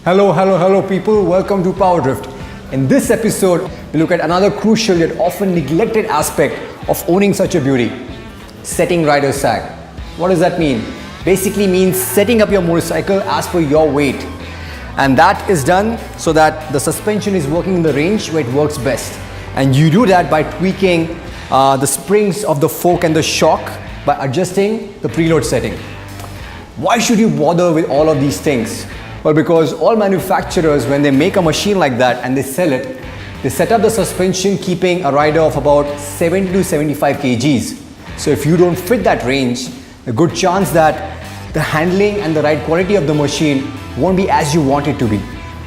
Hello people, welcome to Power Drift. In this episode, we look at another crucial yet often neglected aspect of owning such a beauty, setting rider sag. What does that mean? Basically means setting up your motorcycle as per your weight. And that is done so that the suspension is working in the range where it works best. And you do that by tweaking the springs of the fork and the shock by adjusting the preload setting. Why should you bother with all of these things? Well, because all manufacturers, when they make a machine like that and they sell it, they set up the suspension keeping a rider of about 70 to 75 kgs. So if you don't fit that range, a good chance that the handling and the ride quality of the machine won't be as you want it to be.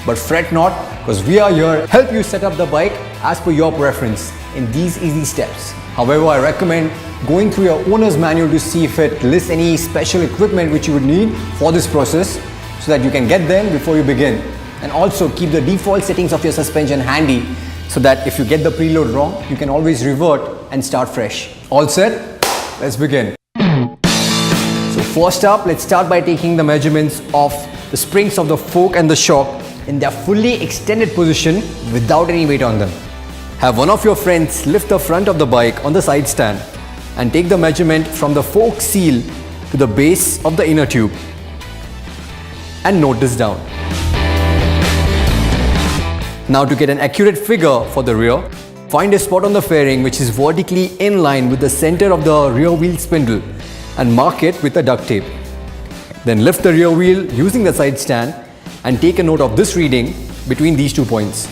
But fret not, because we are here to help you set up the bike as per your preference in these easy steps. However, I recommend going through your owner's manual to see if it lists any special equipment which you would need for this process, so that you can get them before you begin. And also keep the default settings of your suspension handy so that if you get the preload wrong, you can always revert and start fresh. All set? Let's begin. So first up, let's start by taking the measurements of the springs of the fork and the shock in their fully extended position without any weight on them. Have one of your friends lift the front of the bike on the side stand and take the measurement from the fork seal to the base of the inner tube. And note this down. Now to get an accurate figure for the rear, find a spot on the fairing which is vertically in line with the center of the rear wheel spindle and mark it with a duct tape. Then lift the rear wheel using the side stand and take a note of this reading between these 2 points.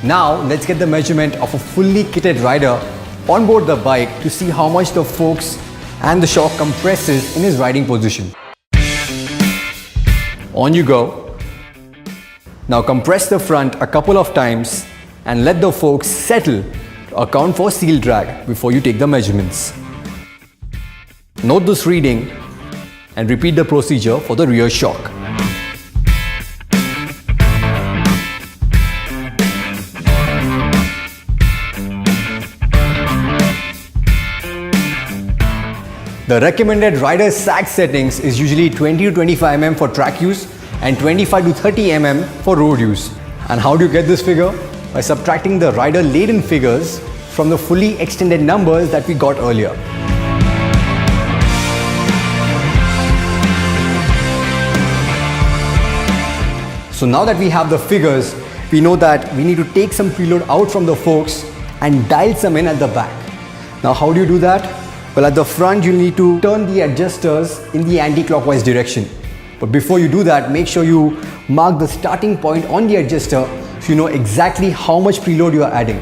Now let's get the measurement of a fully kitted rider on board the bike to see how much the forks and the shock compresses in his riding position. On you go. Now compress the front a couple of times and let the forks settle to account for seal drag before you take the measurements. Note this reading and repeat the procedure for the rear shock. The recommended rider sag settings is usually 20 to 25 mm for track use and 25 to 30 mm for road use. And how do you get this figure? By subtracting the rider laden figures from the fully extended numbers that we got earlier. So now that we have the figures, we know that we need to take some preload out from the forks and dial some in at the back. Now how do you do that? Well, at the front, you need to turn the adjusters in the anti-clockwise direction. But before you do that, make sure you mark the starting point on the adjuster so you know exactly how much preload you are adding.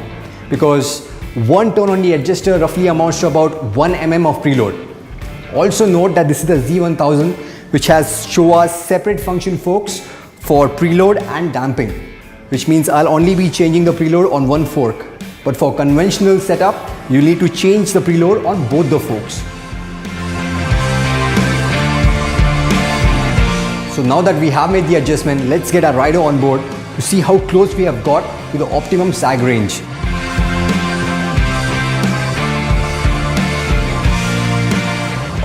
Because one turn on the adjuster roughly amounts to about 1 mm of preload. Also note that this is the Z1000, which has Showa's separate function forks for preload and damping, which means I'll only be changing the preload on one fork. But for conventional setup, you need to change the preload on both the forks. So now that we have made the adjustment, let's get our rider on board to see how close we have got to the optimum sag range.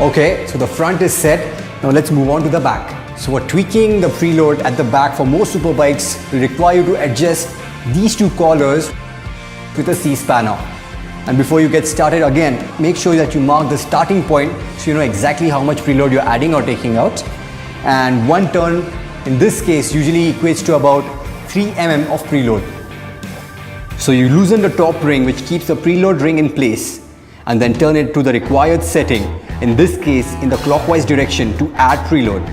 Okay, so the front is set. Now let's move on to the back. So for tweaking the preload at the back for most superbikes, we require you to adjust these two collars with a C-spanner. And before you get started again, make sure that you mark the starting point so you know exactly how much preload you're adding or taking out. And one turn in this case usually equates to about 3 mm of preload. So you loosen the top ring which keeps the preload ring in place and then turn it to the required setting, in this case in the clockwise direction, to add preload.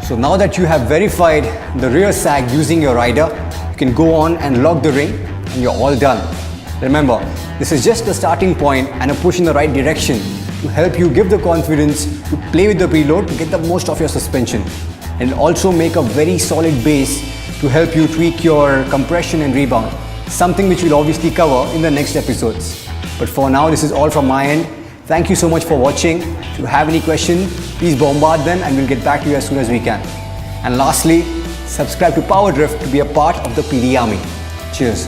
So now that you have verified the rear sag using your rider, you can go on and lock the ring and you're all done. Remember, this is just the starting point and a push in the right direction to help you give the confidence to play with the preload to get the most of your suspension, and also make a very solid base to help you tweak your compression and rebound, something which we'll obviously cover in the next episodes. But for now, this is all from my end. Thank you so much for watching. If you have any questions, please bombard them and we'll get back to you as soon as we can. And lastly, subscribe to Power Drift to be a part of the PD Army. Cheers.